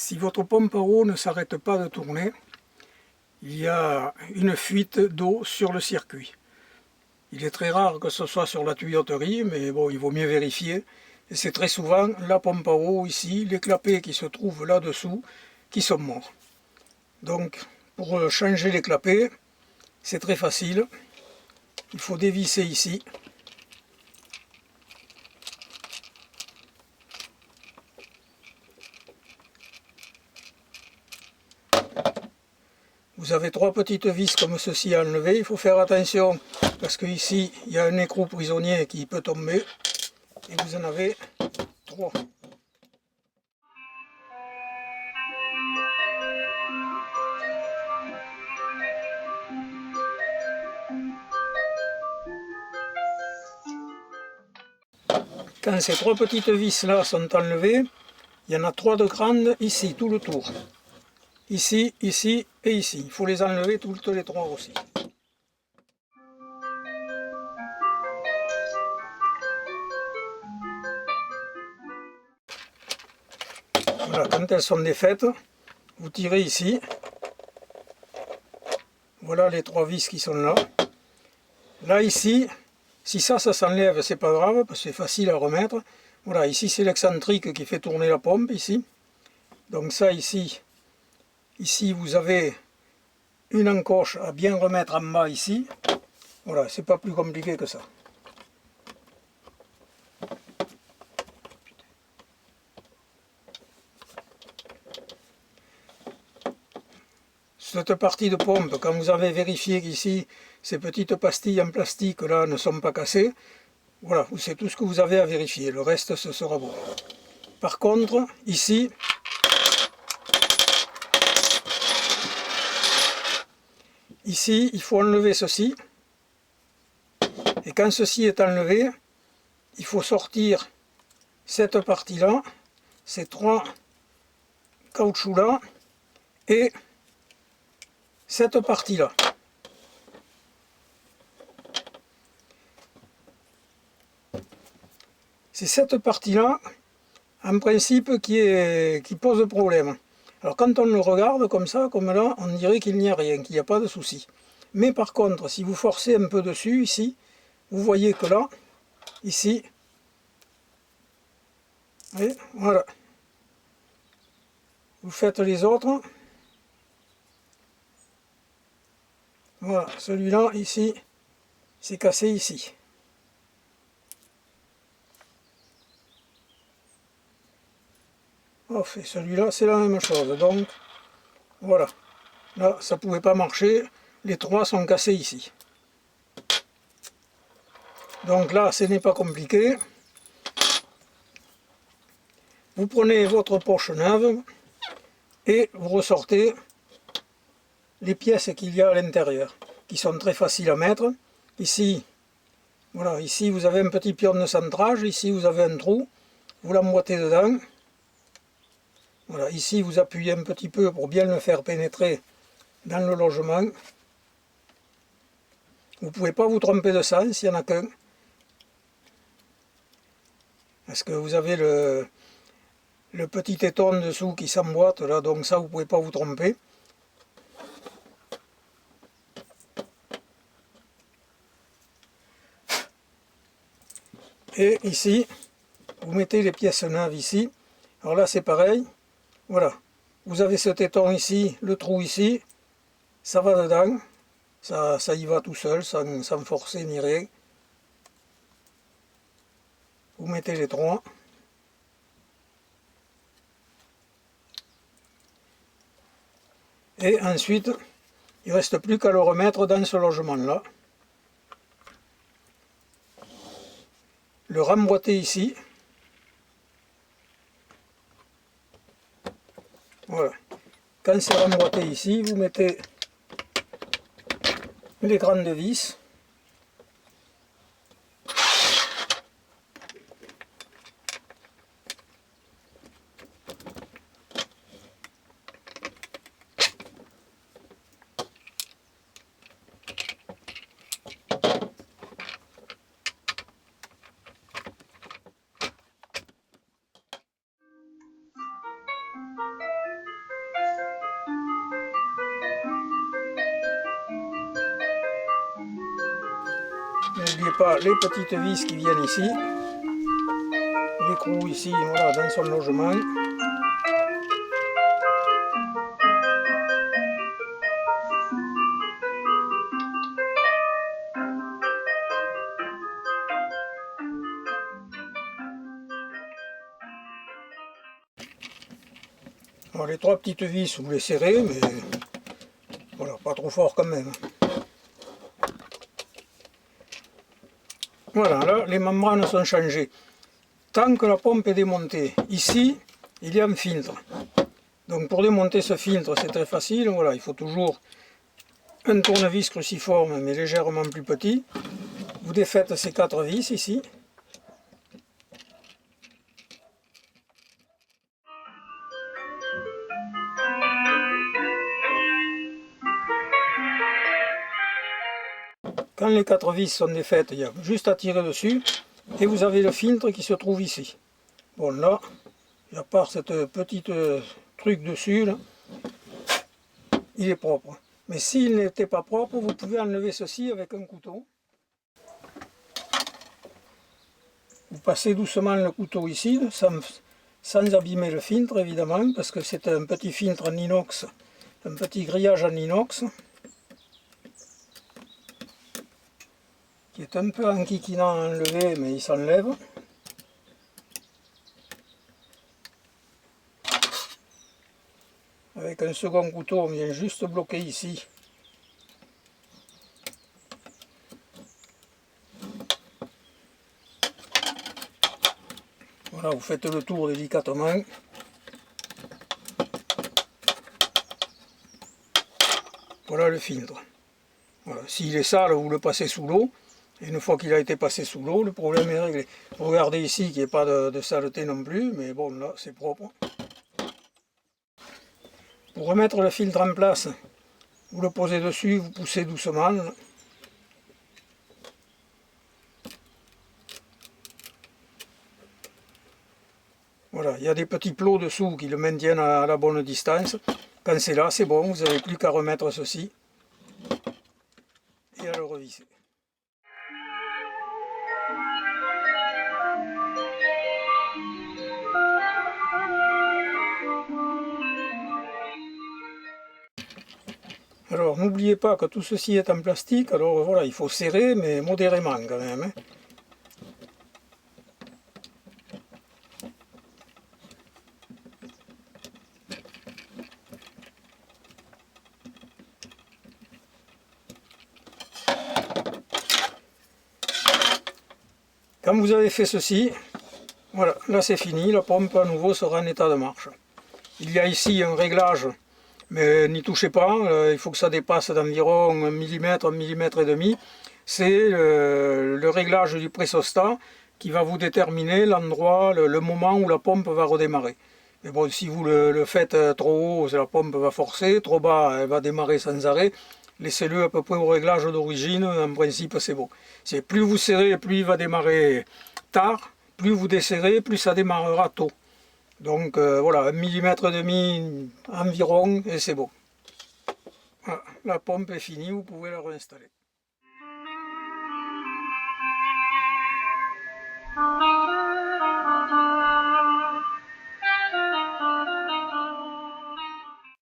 Si votre pompe à eau ne s'arrête pas de tourner, il y a une fuite d'eau sur le circuit. Il est très rare que ce soit sur la tuyauterie, mais bon, il vaut mieux vérifier. Et c'est très souvent la pompe à eau ici, les clapets qui se trouvent là-dessous, qui sont morts. Donc, pour changer les clapets, c'est très facile. Il faut dévisser ici. Vous avez trois petites vis comme ceci à enlever. Il faut faire attention parce qu'ici, il y a un écrou prisonnier qui peut tomber. Et vous en avez trois. Quand ces trois petites vis là sont enlevées, il y en a trois de grandes ici, tout le tour. Ici, ici et ici. Il faut les enlever toutes les trois aussi. Voilà, quand elles sont défaites, vous tirez ici. Voilà les trois vis qui sont là. Là, ici, si ça s'enlève, c'est pas grave, parce que c'est facile à remettre. Voilà, ici c'est l'excentrique qui fait tourner la pompe, ici. Donc ça, ici vous avez une encoche à bien remettre en bas, ici. Voilà, c'est pas plus compliqué que ça. Cette partie de pompe, quand vous avez vérifié qu'ici, ces petites pastilles en plastique là ne sont pas cassées, voilà, c'est tout ce que vous avez à vérifier, le reste ce sera bon. Par contre, ici, il faut enlever ceci, et quand ceci est enlevé, il faut sortir cette partie là, ces trois caoutchoucs là, et cette partie là. C'est cette partie-là, en principe, qui pose problème. Alors quand on le regarde comme ça, comme là, on dirait qu'il n'y a rien, qu'il n'y a pas de souci. Mais par contre, si vous forcez un peu dessus, ici, vous voyez que là, ici, et voilà. Vous faites les autres. Voilà, celui-là, ici, c'est cassé ici. Oh, et celui-là, c'est la même chose. Donc, voilà. Là, ça ne pouvait pas marcher. Les trois sont cassés ici. Donc là, ce n'est pas compliqué. Vous prenez votre poche neuve et vous ressortez les pièces qu'il y a à l'intérieur, qui sont très faciles à mettre. Ici, voilà, ici vous avez un petit pion de centrage, ici vous avez un trou, vous l'emboîtez dedans. Voilà, ici vous appuyez un petit peu pour bien le faire pénétrer dans le logement. Vous ne pouvez pas vous tromper de sens, il n'y en a qu'un. Parce que vous avez le petit téton dessous qui s'emboîte, là, donc ça vous ne pouvez pas vous tromper. Et ici, vous mettez les pièces neuves ici. Alors là c'est pareil. Voilà. Vous avez ce téton ici, le trou ici. Ça va dedans. Ça y va tout seul, sans forcer ni rien. Vous mettez les trois. Et ensuite, il ne reste plus qu'à le remettre dans ce logement-là. Le remboîter ici. Voilà. Quand c'est remboîté ici, vous mettez les grandes vis. N'oubliez pas les petites vis qui viennent ici. L'écrou ici, voilà, dans son logement. Alors les trois petites vis, vous les serrez, mais voilà, pas trop fort quand même. Voilà, là les membranes sont changées. Tant que la pompe est démontée, ici, il y a un filtre. Donc pour démonter ce filtre, c'est très facile. Voilà, il faut toujours un tournevis cruciforme, mais légèrement plus petit. Vous défaites ces quatre vis ici. Quand les quatre vis sont défaites, il y a juste à tirer dessus et vous avez le filtre qui se trouve ici. Bon là, à part cette petite truc dessus, là, il est propre. Mais s'il n'était pas propre, vous pouvez enlever ceci avec un couteau. Vous passez doucement le couteau ici, sans abîmer le filtre évidemment, parce que c'est un petit filtre en inox, un petit grillage en inox, qui est un peu enquiquinant à enlever, mais il s'enlève. Avec un second couteau, on vient juste bloquer ici. Voilà, vous faites le tour délicatement. Voilà le filtre. Voilà. S'il est sale, vous le passez sous l'eau. Et une fois qu'il a été passé sous l'eau, le problème est réglé. Regardez ici qu'il n'y ait pas de saleté non plus, mais bon, là, c'est propre. Pour remettre le filtre en place, vous le posez dessus, vous poussez doucement. Voilà, il y a des petits plots dessous qui le maintiennent à la bonne distance. Quand c'est là, c'est bon, vous n'avez plus qu'à remettre ceci et à le revisser. Alors n'oubliez pas que tout ceci est en plastique, alors voilà, il faut serrer, mais modérément quand même. Hein. Quand vous avez fait ceci, voilà, là c'est fini, la pompe à nouveau sera en état de marche. Il y a ici un réglage, mais n'y touchez pas, il faut que ça dépasse d'environ 1 mm, 1 mm et demi. C'est le réglage du pressostat qui va vous déterminer l'endroit, le moment où la pompe va redémarrer. Mais bon, si vous le faites trop haut, la pompe va forcer, trop bas, elle va démarrer sans arrêt. Laissez-le à peu près au réglage d'origine, en principe c'est bon. C'est plus vous serrez, plus il va démarrer tard, plus vous desserrez, plus ça démarrera tôt. Donc voilà, 1 mm et demi environ et c'est bon. Voilà, la pompe est finie, vous pouvez la réinstaller.